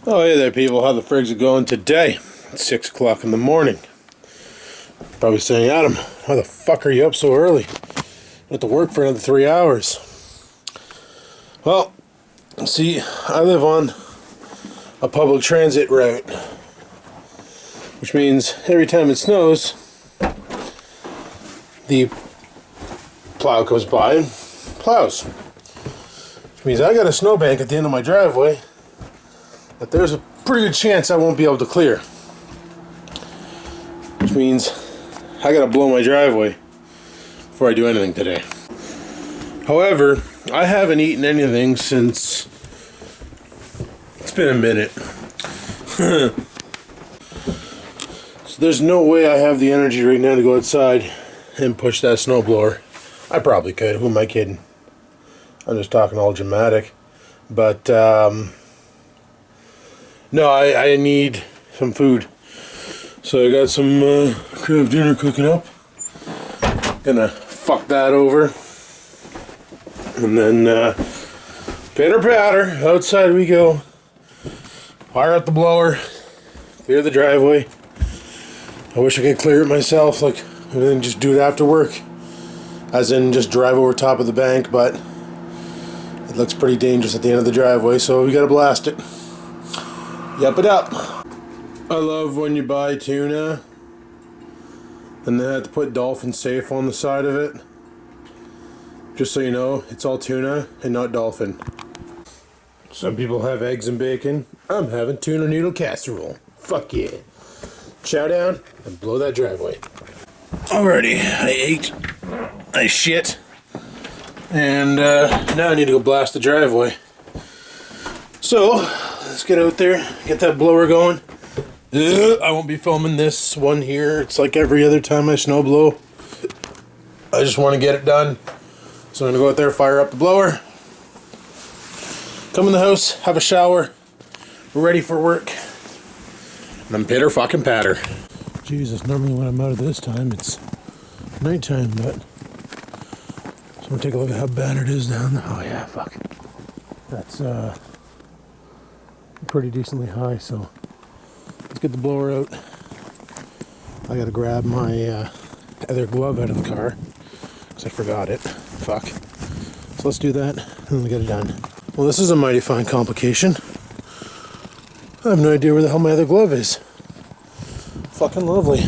Oh, hey there, people. How the frig's it going today? It's 6 o'clock in the morning. Probably saying, Adam, why the fuck are you up so early? You have to work for another 3 hours. Well, see, I live on a public transit route, which means every time it snows, the plow comes by and plows. Which means I got a snowbank at the end of my driveway that there's a pretty good chance I won't be able to clear. Which means I gotta blow my driveway before I do anything today. However, I haven't eaten anything since it's been a minute. So there's no way I have the energy right now to go outside and push that snowblower. I probably could. Who am I kidding? I'm just talking all dramatic. But no, I need some food. So I got some Kraft dinner cooking up. Gonna fuck that over. And then pitter patter, outside we go. Fire up the blower. Clear the driveway. I wish I could clear it myself, like, and then just do it after work. As in just drive over top of the bank, but it looks pretty dangerous at the end of the driveway, so we gotta blast it. Yup it up. I love when you buy tuna and they have to put dolphin safe on the side of it. Just so you know, it's all tuna and not dolphin. Some people have eggs and bacon. I'm having tuna noodle casserole. Fuck yeah. Chow down and blow that driveway. Alrighty, I ate. I shit. And now I need to go blast the driveway. So, let's get out there, get that blower going. I won't be filming this one here. It's like every other time I snow blow. I just want to get it done. So I'm going to go out there, fire up the blower. Come in the house, have a shower. We're ready for work. And I'm pitter fucking patter. Jesus, normally when I'm out of this time, it's nighttime, but... So I'm going to take a look at how bad it is down there. Oh yeah, fuck. That's pretty decently high, so... Let's get the blower out. I gotta grab my other glove out of the car because I forgot it. Fuck. So let's do that and then we get it done. Well, this is a mighty fine complication. I have no idea where the hell my other glove is. Fucking lovely.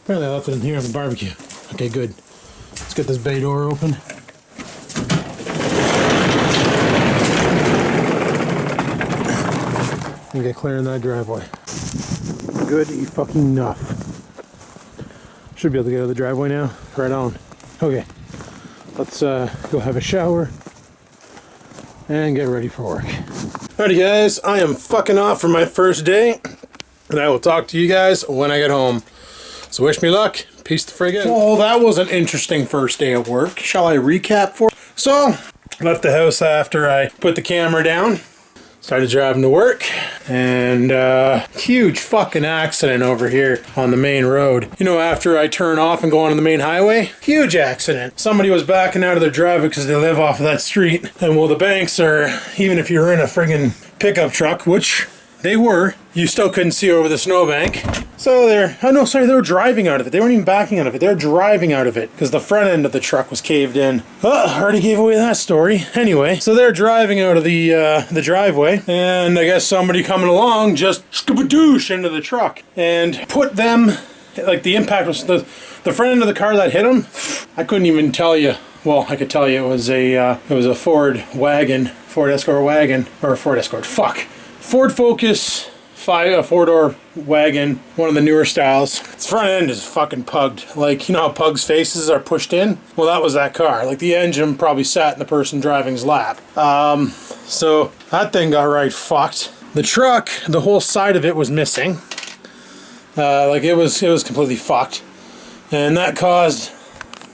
Apparently I left it in here on the barbecue. Okay, good. Let's get this bay door open. And get clearing that driveway. Good fucking enough. Should be able to get out of the driveway now. Right on. Okay. Let's go have a shower and get ready for work. Alrighty guys, I am fucking off for my first day. And I will talk to you guys when I get home. So wish me luck. Peace the frig out. Oh, that was an interesting first day of work. Shall I recap for you? So, left the house after I put the camera down. Started driving to work, and huge fucking accident over here on the main road. You know, after I turn off and go onto the main highway, huge accident. Somebody was backing out of their driveway because they live off of that street. And well, the banks are, even if you're in a friggin' pickup truck, which they were, you still couldn't see over the snowbank. So they were driving out of it. They weren't even backing out of it. They were driving out of it because the front end of the truck was caved in. I already gave away that story. Anyway, so they're driving out of the driveway, and I guess somebody coming along just skabadoosh into the truck and put them, like the impact was the front end of the car that hit them. I couldn't even tell you. Well, I could tell you it was a Ford Escort wagon, or a Ford Escort. Fuck. Ford Focus. A four-door wagon, one of the newer styles. Its front end is fucking pugged. Like, you know how pugs' faces are pushed in? Well, that was that car. Like, the engine probably sat in the person driving's lap. So that thing got right fucked. The truck, the whole side of it was missing. Like, it was completely fucked. And that caused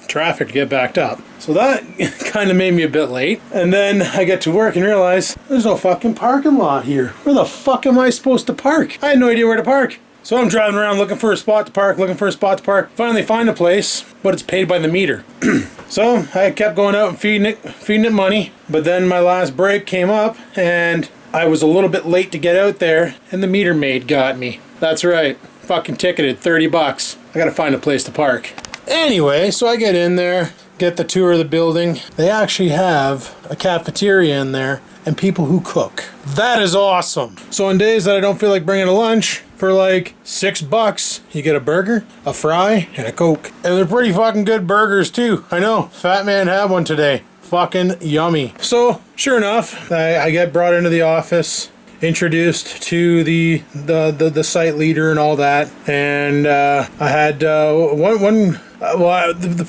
traffic to get backed up. So that kind of made me a bit late. And then I get to work and realize there's no fucking parking lot here. Where the fuck am I supposed to park? I had no idea where to park. So I'm driving around looking for a spot to park, Finally find a place, but it's paid by the meter. So I kept going out and feeding it money. But then my last break came up and I was a little bit late to get out there, and the meter maid got me. That's right. Fucking ticketed, 30 bucks. I gotta find a place to park. Anyway, so I get in there, get the tour of the building. They actually have a cafeteria in there and people who cook. That is awesome. So on days that I don't feel like bringing a lunch, for like $6, you get a burger, a fry, and a Coke. And they're pretty fucking good burgers too. I know, fat man had one today. Fucking yummy. So sure enough, I get brought into the office, introduced to the site leader and all that, and I had the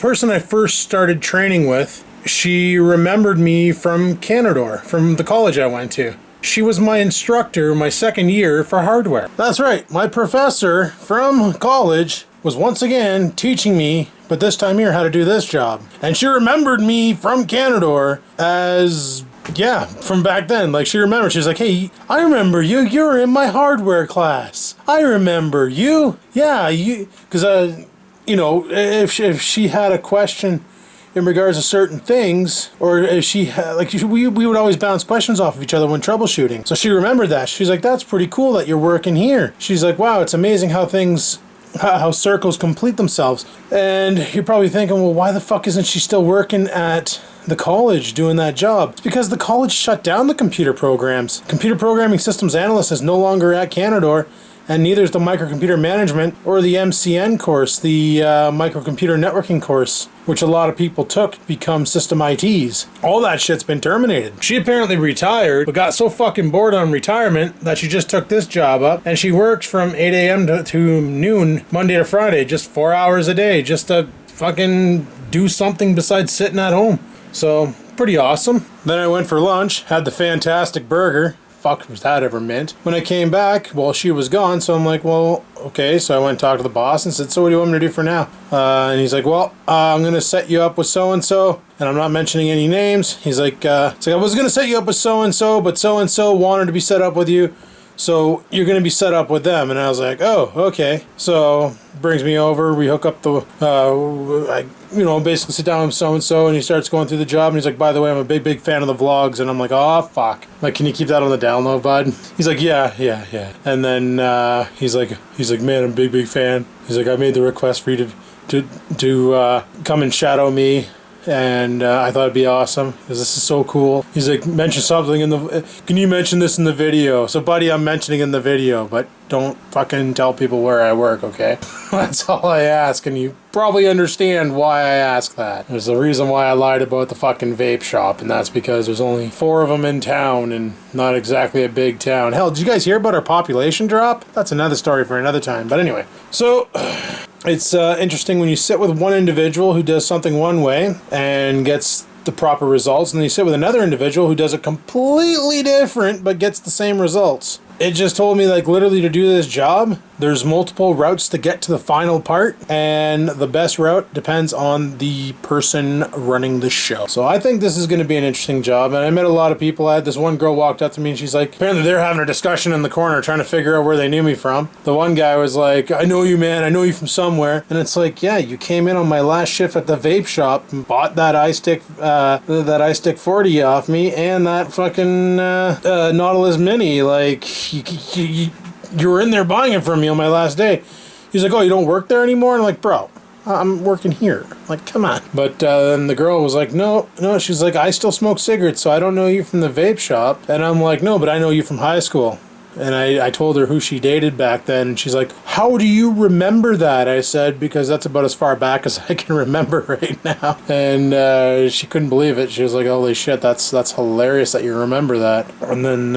person I first started training with, she remembered me from Canadore, from the college I went to. She was my instructor my second year for hardware. That's right, my professor from college was once again teaching me, but this time here, how to do this job. And she remembered me from Canadore as, yeah, from back then. Like, she remembered. She was like, hey, I remember you. You were in my hardware class. I remember you. Yeah, you, because, you know, if she had a question in regards to certain things, or if she had, like, we would always bounce questions off of each other when troubleshooting. So she remembered that. She's like, that's pretty cool that you're working here. She's like, wow, it's amazing how circles complete themselves. And you're probably thinking, well, why the fuck isn't she still working at the college doing that job? It's because the college shut down the computer programs. Computer Programming Systems Analyst is no longer at Canadore, and neither is the Microcomputer Management or the MCN course, the Microcomputer Networking course, which a lot of people took to become system ITs. All that shit's been terminated. She apparently retired, but got so fucking bored on retirement that she just took this job up, and she works from 8 a.m. to noon, Monday to Friday, just 4 hours a day, just to fucking do something besides sitting at home. So, pretty awesome. Then I went for lunch, had the fantastic burger. Fuck was that ever meant? When I came back, well, she was gone, so I'm like, well, okay. So I went and talked to the boss and said, so what do you want me to do for now? And he's like, well, I'm going to set you up with so-and-so, and I'm not mentioning any names. He's like, I was going to set you up with so-and-so, but so-and-so wanted to be set up with you, so you're going to be set up with them. And I was like, oh, okay. So brings me over, we hook up I basically sit down with so-and-so, and he starts going through the job, and he's like, by the way, I'm a big fan of the vlogs. And I'm like, oh, fuck. Like, can you keep that on the down low, bud? He's like, yeah. And then he's like, man, I'm a big fan. He's like, I made the request for you to come and shadow me. And I thought it'd be awesome because this is so cool. He's like, mention something can you mention this in the video? So buddy, I'm mentioning in the video, but don't fucking tell people where I work, okay? That's all I ask, and you probably understand why I ask that. There's a reason why I lied about the fucking vape shop, and that's because there's only 4 of them in town and not exactly a big town. Hell, did you guys hear about our population drop? That's another story for another time, but anyway. So it's interesting when you sit with one individual who does something one way and gets the proper results, and then you sit with another individual who does it completely different but gets the same results. It just told me, like, literally to do this job, there's multiple routes to get to the final part, and the best route depends on the person running the show. So I think this is going to be an interesting job, and I met a lot of people. I had this one girl walked up to me, and she's like, apparently they're having a discussion in the corner trying to figure out where they knew me from. The one guy was like, I know you, man. I know you from somewhere. And it's like, yeah, you came in on my last shift at the vape shop and bought that iStick 40 off me and that fucking Nautilus Mini. Like, you were in there buying it from me on my last day. He's like, oh, you don't work there anymore? And I'm like, bro, I'm working here. I'm like, come on. But then the girl was like, no. She's like, I still smoke cigarettes, so I don't know you from the vape shop. And I'm like, no, but I know you from high school. And I told her who she dated back then, and she's like, how do you remember that? I said, because that's about as far back as I can remember right now. And she couldn't believe it. She was like, holy shit, that's hilarious that you remember that. And then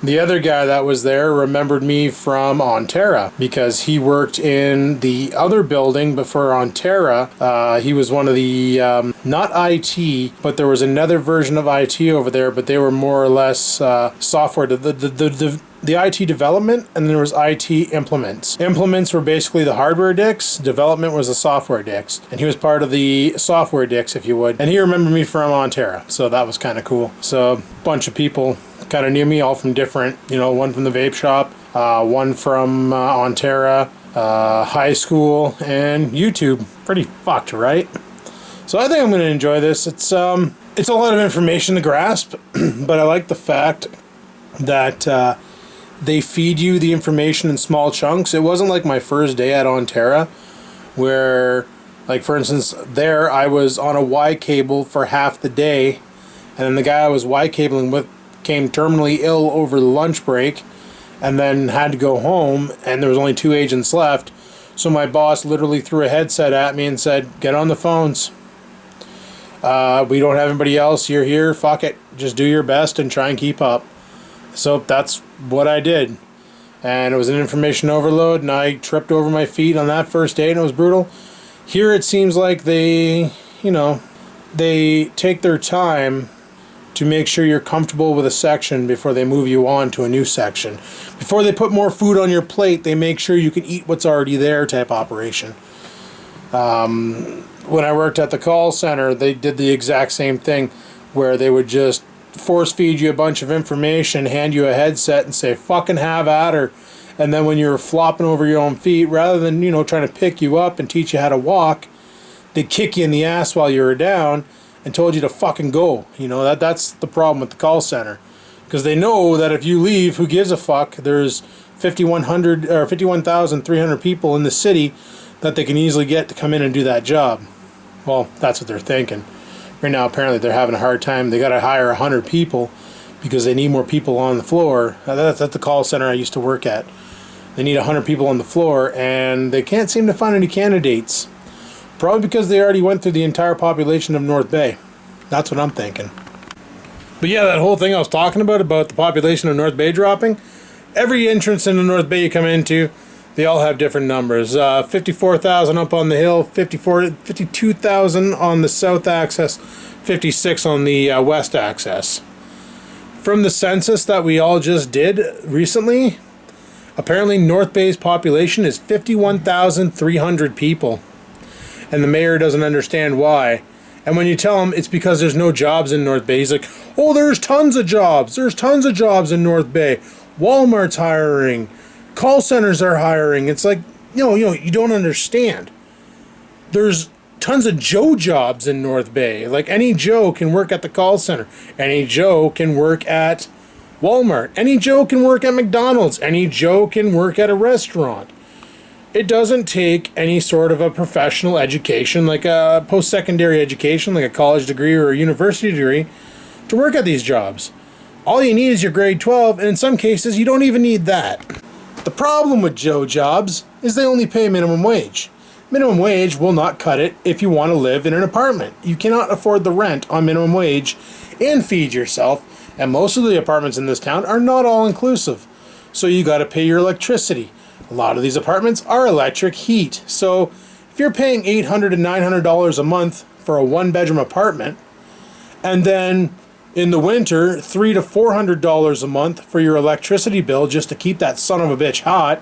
the other guy that was there remembered me from Onterra, because he worked in the other building before Onterra. He was one of the, not IT, but there was another version of IT over there, but they were more or less software. The IT development, and then there was IT implements. Implements were basically the hardware dicks. Development was the software dicks. And he was part of the software dicks, if you would. And he remembered me from Onterra. So that was kind of cool. So a bunch of people kind of knew me, all from different, one from the vape shop, one from Onterra, high school, and YouTube. Pretty fucked, right? So I think I'm going to enjoy this. It's a lot of information to grasp, but I like the fact that they feed you the information in small chunks. It wasn't like my first day at Ontario, where, like, for instance, there I was on a Y cable for half the day, and then the guy I was Y cabling with came terminally ill over the lunch break, and then had to go home, and there was only 2 agents left. So my boss literally threw a headset at me and said, "Get on the phones. We don't have anybody else. You're here. Fuck it. Just do your best and try and keep up." So that's what I did. And it was an information overload, and I tripped over my feet on that first day, and it was brutal. Here it seems like they, they take their time to make sure you're comfortable with a section before they move you on to a new section. Before they put more food on your plate, they make sure you can eat what's already there type operation. When I worked at the call center, they did the exact same thing, where they would just force feed you a bunch of information, hand you a headset and say, "Fucking have at her." And then when you're flopping over your own feet, rather than, trying to pick you up and teach you how to walk, they kick you in the ass while you were down and told you to fucking go. That's the problem with the call center. Because they know that if you leave, who gives a fuck? There's 5,100 or 51,300 people in the city that they can easily get to come in and do that job. Well, that's what they're thinking. Right now, apparently, they're having a hard time. They got to hire 100 people because they need more people on the floor. That's at the call center I used to work at. They need 100 people on the floor, and they can't seem to find any candidates. Probably because they already went through the entire population of North Bay. That's what I'm thinking. But yeah, that whole thing I was talking about the population of North Bay dropping, every entrance into North Bay you come into, they all have different numbers. 54,000 up on the hill, 52,000 on the south axis, 56 on the west axis. From the census that we all just did recently, apparently North Bay's population is 51,300 people. And the mayor doesn't understand why. And when you tell him it's because there's no jobs in North Bay, he's like, "Oh, there's tons of jobs. There's tons of jobs in North Bay. Walmart's hiring. Call centers are hiring." It's like, you don't understand. There's tons of Joe jobs in North Bay. Like, any Joe can work at the call center. Any Joe can work at Walmart. Any Joe can work at McDonald's. Any Joe can work at a restaurant. It doesn't take any sort of a professional education, like a post-secondary education, like a college degree or a university degree, to work at these jobs. All you need is your grade 12, and in some cases, you don't even need that. The problem with Joe jobs is they only pay minimum wage. Minimum wage will not cut it if you want to live in an apartment. You cannot afford the rent on minimum wage and feed yourself, and most of the apartments in this town are not all-inclusive. So you got to pay your electricity. A lot of these apartments are electric heat. So if you're paying $800 to $900 a month for a one-bedroom apartment, and then in the winter, $300 to $400 a month for your electricity bill just to keep that son of a bitch hot,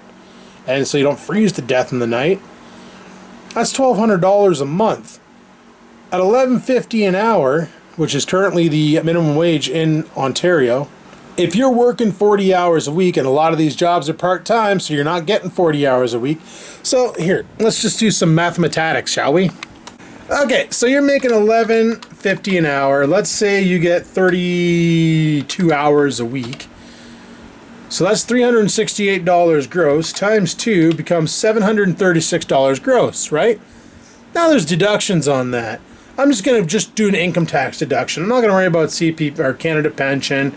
and so you don't freeze to death in the night, that's $1,200 a month. At $11.50 an hour, which is currently the minimum wage in Ontario, if you're working 40 hours a week, and a lot of these jobs are part-time, so you're not getting 40 hours a week. So here, let's just do some mathematics, shall we? Okay, so you're making $11.50 an hour. Let's say you get 32 hours a week. So that's $368 gross times 2 becomes $736 gross, right? Now there's deductions on that. I'm just going to do an income tax deduction. I'm not going to worry about CP or Canada pension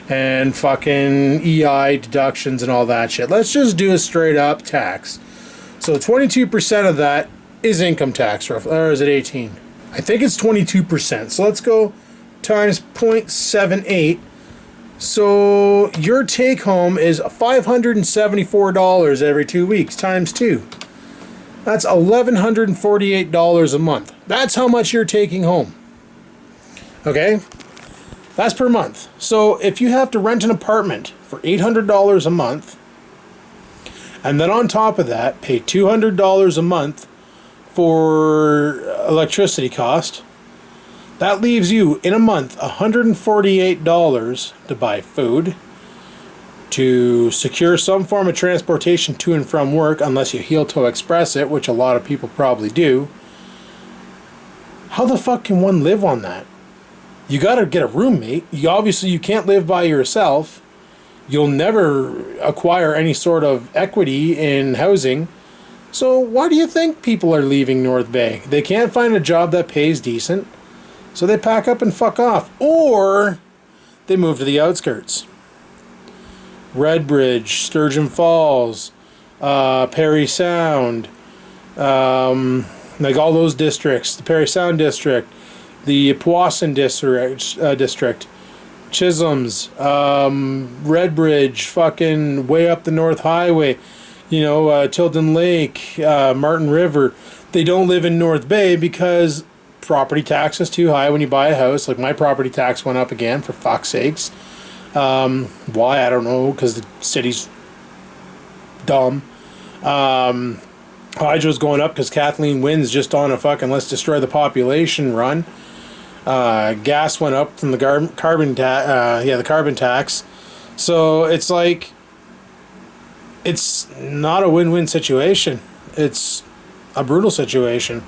and fucking EI deductions and all that shit. Let's just do a straight up tax. So 22% of that is income tax, roughly, or is it 18? I think it's 22%. So let's go times 0.78. So your take home is $574 every 2 weeks times 2. That's $1,148 a month. That's how much you're taking home. Okay? That's per month. So if you have to rent an apartment for $800 a month, and then on top of that, pay $200 a month for electricity cost, that leaves you in a month $148 to buy food, to secure some form of transportation to and from work, unless you heel toe express it, which a lot of people probably do. How the fuck can one live on that? You gotta get a roommate. You can't live by yourself. You'll never acquire any sort of equity in housing. So why do you think people are leaving North Bay? They can't find a job that pays decent, so they pack up and fuck off. Or they move to the outskirts. Redbridge, Sturgeon Falls, Parry Sound, like all those districts, the Parry Sound district, the Powassan district, Chisholm's, Redbridge, fucking way up the North Highway, you know, Tilden Lake, Martin River. They don't live in North Bay because property tax is too high when you buy a house. Like my property tax went up again, for fuck's sakes. Why? I don't know, because the city's dumb. Hydro's going up because Kathleen Wynne's just on a fucking let's destroy the population run. Gas went up from the carbon tax. So it's like, it's not a win-win situation. It's a brutal situation.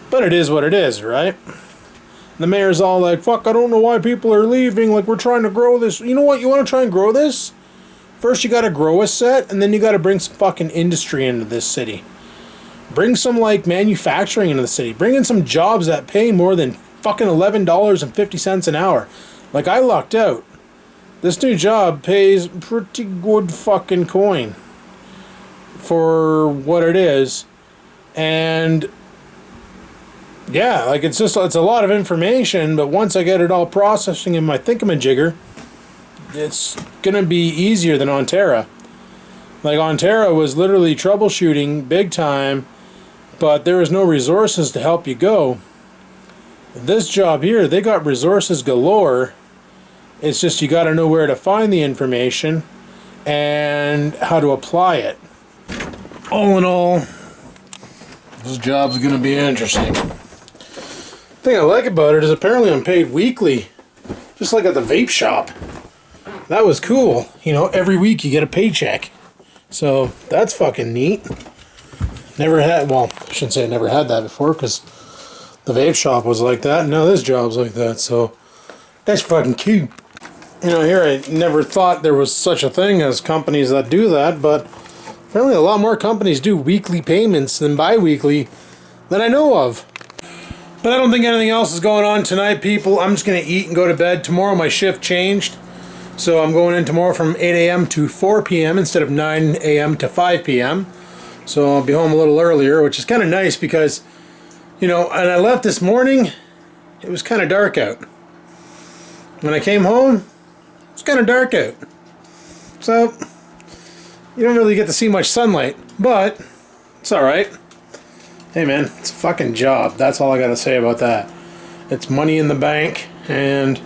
But it is what it is, right? The mayor's all like, fuck, I don't know why people are leaving. Like, we're trying to grow this. You know what? You want to try and grow this? First, you got to grow a set, and then you got to bring some fucking industry into this city. Bring some, like, manufacturing into the city. Bring in some jobs that pay more than fucking $11.50 an hour. Like, I lucked out. This new job pays pretty good fucking coin for what it is. And yeah, like it's a lot of information, but once I get it all processing in my thingamajigger, it's gonna be easier than Ontario. Like Ontario was literally troubleshooting big time, but there was no resources to help you go. This job here, they got resources galore. It's just you got to know where to find the information and how to apply it. All in all, this job's going to be interesting. The thing I like about it is apparently I'm paid weekly, just like at the vape shop. That was cool. You know, every week you get a paycheck. So that's fucking neat. Never had, well, I shouldn't say I never had that before because the vape shop was like that. And now this job's like that. So that's fucking cute. You know, here I never thought there was such a thing as companies that do that, but apparently a lot more companies do weekly payments than bi-weekly that I know of. But I don't think anything else is going on tonight, people. I'm just going to eat and go to bed. Tomorrow my shift changed, so I'm going in tomorrow from 8 a.m. to 4 p.m. instead of 9 a.m. to 5 p.m. So I'll be home a little earlier, which is kind of nice because, you know, and I left this morning, it was kind of dark out. When I came home, it's kind of dark out. So, you don't really get to see much sunlight, but it's alright. Hey man, it's a fucking job. That's all I gotta say about that. It's money in the bank, and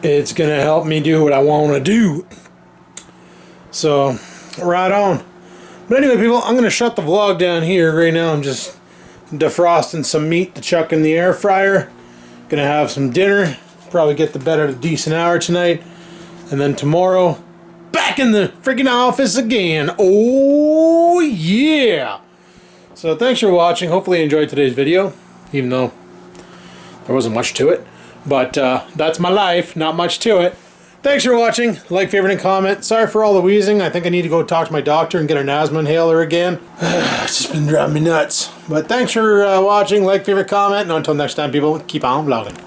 it's gonna help me do what I want to do. So, right on. But anyway, people, I'm gonna shut the vlog down here. Right now, I'm just defrosting some meat to chuck in the air fryer. Gonna have some dinner. Probably get to bed at a decent hour tonight. And then tomorrow, back in the freaking office again. Oh, yeah. So thanks for watching. Hopefully you enjoyed today's video, even though there wasn't much to it. But that's my life. Not much to it. Thanks for watching. Like, favorite, and comment. Sorry for all the wheezing. I think I need to go talk to my doctor and get an asthma inhaler again. It's just been driving me nuts. But thanks for watching. Like, favorite, comment. And until next time, people, keep on vlogging.